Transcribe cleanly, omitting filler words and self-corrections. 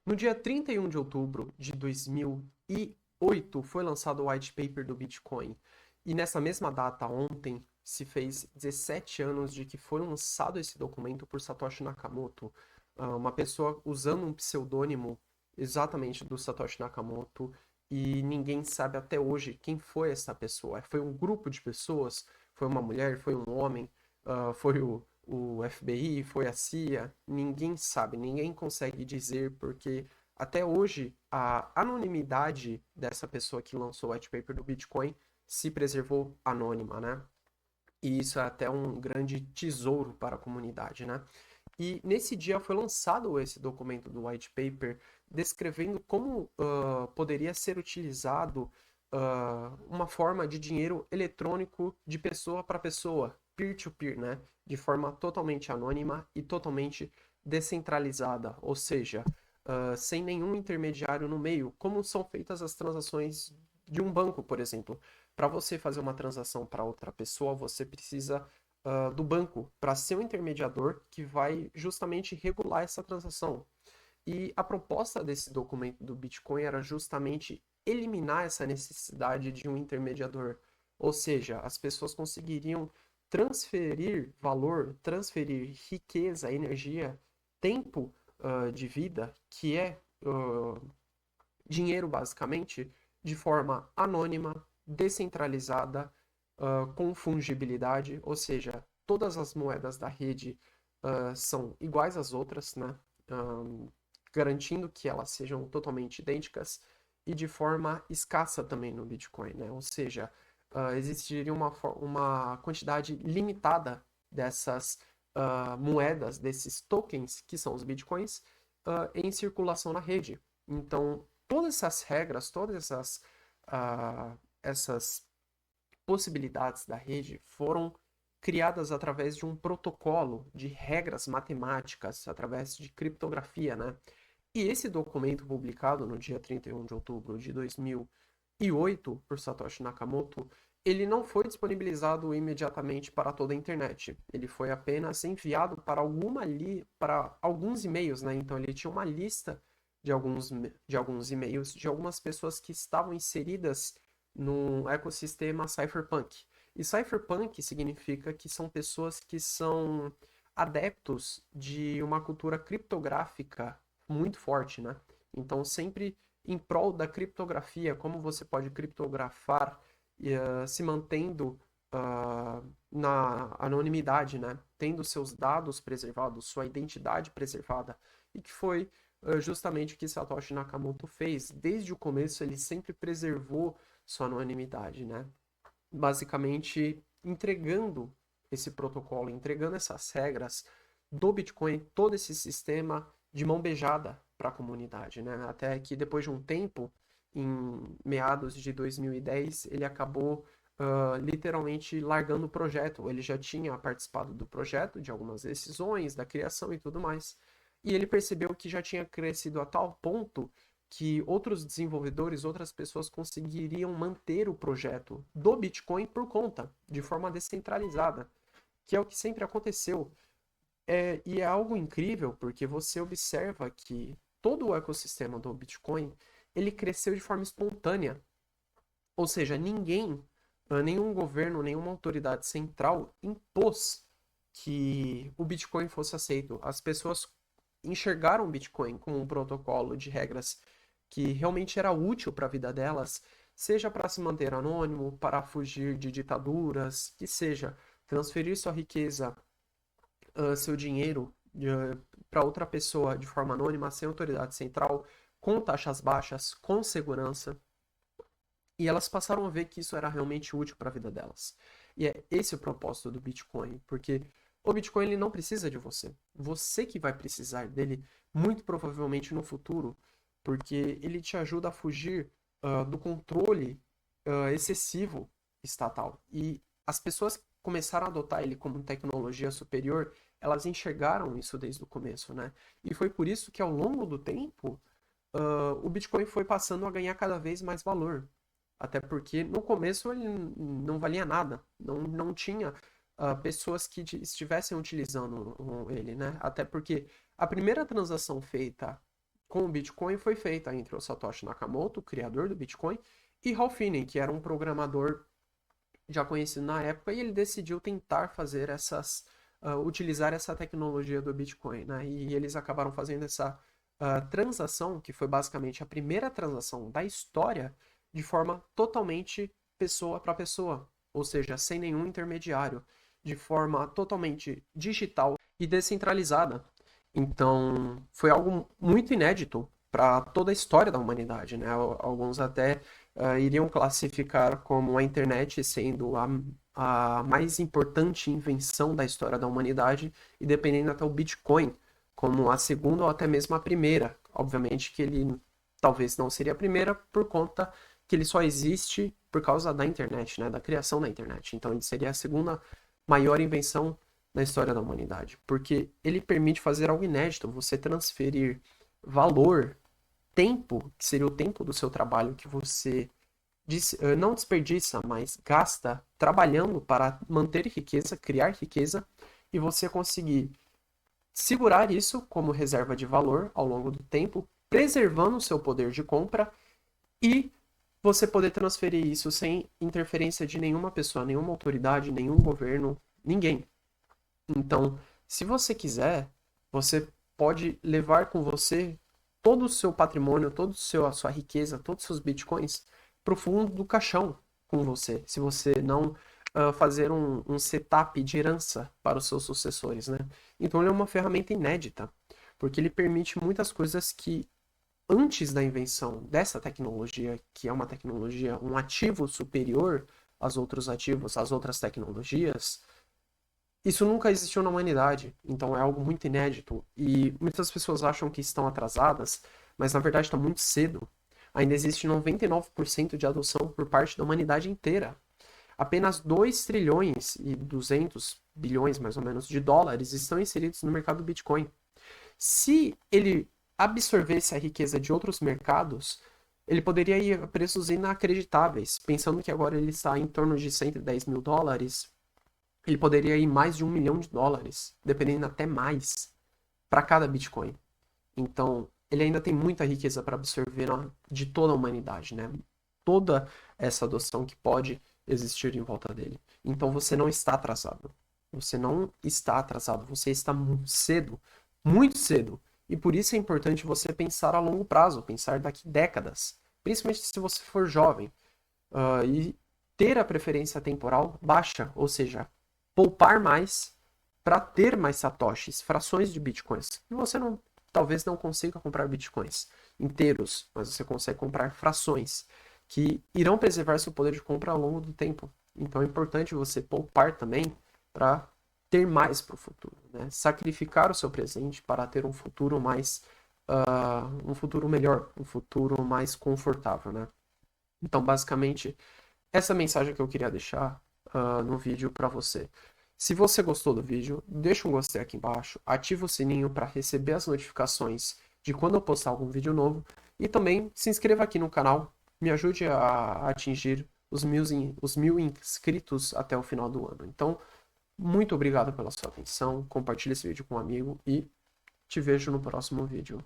No dia 31 de outubro de 2008 foi lançado o white paper do Bitcoin. E nessa mesma data, ontem, se fez 17 anos de que foi lançado esse documento por Satoshi Nakamoto, uma pessoa usando um pseudônimo exatamente do Satoshi Nakamoto, e ninguém sabe até hoje quem foi essa pessoa. Foi um grupo de pessoas? Foi uma mulher? Foi um homem? Foi o FBI, foi a CIA, ninguém sabe, ninguém consegue dizer, porque até hoje a anonimidade dessa pessoa que lançou o white paper do Bitcoin se preservou anônima, né? E isso é até um grande tesouro para a comunidade, né? E nesse dia foi lançado esse documento do white paper descrevendo como poderia ser utilizado uma forma de dinheiro eletrônico de pessoa para pessoa, peer-to-peer, né? De forma totalmente anônima e totalmente descentralizada, ou seja, sem nenhum intermediário no meio, como são feitas as transações de um banco, por exemplo. Para você fazer uma transação para outra pessoa, você precisa do banco para ser um intermediador que vai justamente regular essa transação. E a proposta desse documento do Bitcoin era justamente eliminar essa necessidade de um intermediador. Ou seja, as pessoas conseguiriam transferir valor, transferir riqueza, energia, tempo de vida, que é dinheiro basicamente, de forma anônima, descentralizada, com fungibilidade, ou seja, todas as moedas da rede são iguais às outras, né? Garantindo que elas sejam totalmente idênticas e de forma escassa também no Bitcoin, né? Ou seja, existiria uma quantidade limitada dessas moedas, desses tokens, que são os Bitcoins, em circulação na rede. Então, todas essas regras, todas essas possibilidades da rede foram criadas através de um protocolo de regras matemáticas, através de criptografia, né? E esse documento publicado no dia 31 de outubro de 2008 por Satoshi Nakamoto, ele não foi disponibilizado imediatamente para toda a internet. Ele foi apenas enviado para alguns e-mails, né? Então ele tinha uma lista de alguns e-mails de algumas pessoas que estavam inseridas no ecossistema Cypherpunk. E Cypherpunk significa que são pessoas que são adeptos de uma cultura criptográfica muito forte, né? Então, sempre em prol da criptografia, como você pode criptografar se mantendo na anonimidade, né? Tendo seus dados preservados, sua identidade preservada, e que foi justamente o que Satoshi Nakamoto fez. Desde o começo, ele sempre preservou sua anonimidade, né? Basicamente entregando esse protocolo, entregando essas regras do Bitcoin, todo esse sistema de mão beijada para a comunidade, né? Até que depois de um tempo, em meados de 2010, ele acabou literalmente largando o projeto. Ele já tinha participado do projeto, de algumas decisões, da criação e tudo mais. E ele percebeu que já tinha crescido a tal ponto que outros desenvolvedores, outras pessoas conseguiriam manter o projeto do Bitcoin por conta, de forma descentralizada, que é o que sempre aconteceu. E é algo incrível porque você observa que todo o ecossistema do Bitcoin ele cresceu de forma espontânea. Ou seja, ninguém, nenhum governo, nenhuma autoridade central impôs que o Bitcoin fosse aceito. As pessoas enxergaram o Bitcoin como um protocolo de regras que realmente era útil para a vida delas, seja para se manter anônimo, para fugir de ditaduras, que seja transferir sua riqueza, seu dinheiro para outra pessoa de forma anônima, sem autoridade central, com taxas baixas, com segurança. E elas passaram a ver que isso era realmente útil para a vida delas. E é esse o propósito do Bitcoin, porque o Bitcoin ele não precisa de você. Você que vai precisar dele, muito provavelmente no futuro, porque ele te ajuda a fugir do controle excessivo estatal. E as pessoas começaram a adotar ele como tecnologia superior, elas enxergaram isso desde o começo, né? E foi por isso que ao longo do tempo, o Bitcoin foi passando a ganhar cada vez mais valor. Até porque no começo ele não valia nada, não tinha pessoas que estivessem utilizando ele, né? Até porque a primeira transação feita com o Bitcoin foi feita entre o Satoshi Nakamoto, o criador do Bitcoin, e Ralph Finney, que era um programador já conhecido na época, e ele decidiu tentar fazer utilizar essa tecnologia do Bitcoin, né? E eles acabaram fazendo essa transação, que foi basicamente a primeira transação da história, de forma totalmente pessoa para pessoa, ou seja, sem nenhum intermediário, de forma totalmente digital e descentralizada. Então, foi algo muito inédito para toda a história da humanidade, né? Alguns até iriam classificar como a internet sendo a mais importante invenção da história da humanidade, e dependendo até o Bitcoin como a segunda ou até mesmo a primeira. Obviamente que ele talvez não seria a primeira por conta que ele só existe por causa da internet, né? Da criação da internet. Então ele seria a segunda maior invenção da história da humanidade, porque ele permite fazer algo inédito, você transferir valor, tempo, que seria o tempo do seu trabalho que você não desperdiça, mas gasta trabalhando para manter riqueza, criar riqueza, e você conseguir segurar isso como reserva de valor ao longo do tempo, preservando o seu poder de compra, e você poder transferir isso sem interferência de nenhuma pessoa, nenhuma autoridade, nenhum governo, ninguém. Então, se você quiser, você pode levar com você todo o seu patrimônio, a sua riqueza, todos os seus bitcoins para o fundo do caixão com você, se você não fazer um setup de herança para os seus sucessores, né? Então ele é uma ferramenta inédita, porque ele permite muitas coisas que antes da invenção dessa tecnologia, que é uma tecnologia, um ativo superior aos outros ativos, às outras tecnologias, isso nunca existiu na humanidade, então é algo muito inédito. E muitas pessoas acham que estão atrasadas, mas na verdade está muito cedo. Ainda existe 99% de adoção por parte da humanidade inteira. Apenas 2 trilhões e 200 bilhões, mais ou menos, de dólares estão inseridos no mercado do Bitcoin. Se ele absorvesse a riqueza de outros mercados, ele poderia ir a preços inacreditáveis. Pensando que agora ele está em torno de 110 mil dólares, ele poderia ir mais de 1 milhão de dólares, dependendo até mais, para cada Bitcoin. Então, ele ainda tem muita riqueza para absorver de toda a humanidade, né? Toda essa adoção que pode existir em volta dele. Então, você não está atrasado. Você não está atrasado. Você está muito cedo. Muito cedo. E por isso é importante você pensar a longo prazo, pensar daqui décadas. Principalmente se você for jovem. E ter a preferência temporal baixa, ou seja, poupar mais para ter mais satoshis, frações de bitcoins. E você talvez não consiga comprar bitcoins inteiros, mas você consegue comprar frações que irão preservar seu poder de compra ao longo do tempo. Então é importante você poupar também para ter mais para o futuro, né? Sacrificar o seu presente para ter um futuro um futuro melhor, um futuro mais confortável, né? Então, basicamente, essa mensagem que eu queria deixar no vídeo para você. Se você gostou do vídeo, deixa um gostei aqui embaixo, ativa o sininho para receber as notificações de quando eu postar algum vídeo novo, e também se inscreva aqui no canal, me ajude a atingir os 1000 inscritos até o final do ano. Então, muito obrigado pela sua atenção, compartilhe esse vídeo com um amigo e te vejo no próximo vídeo.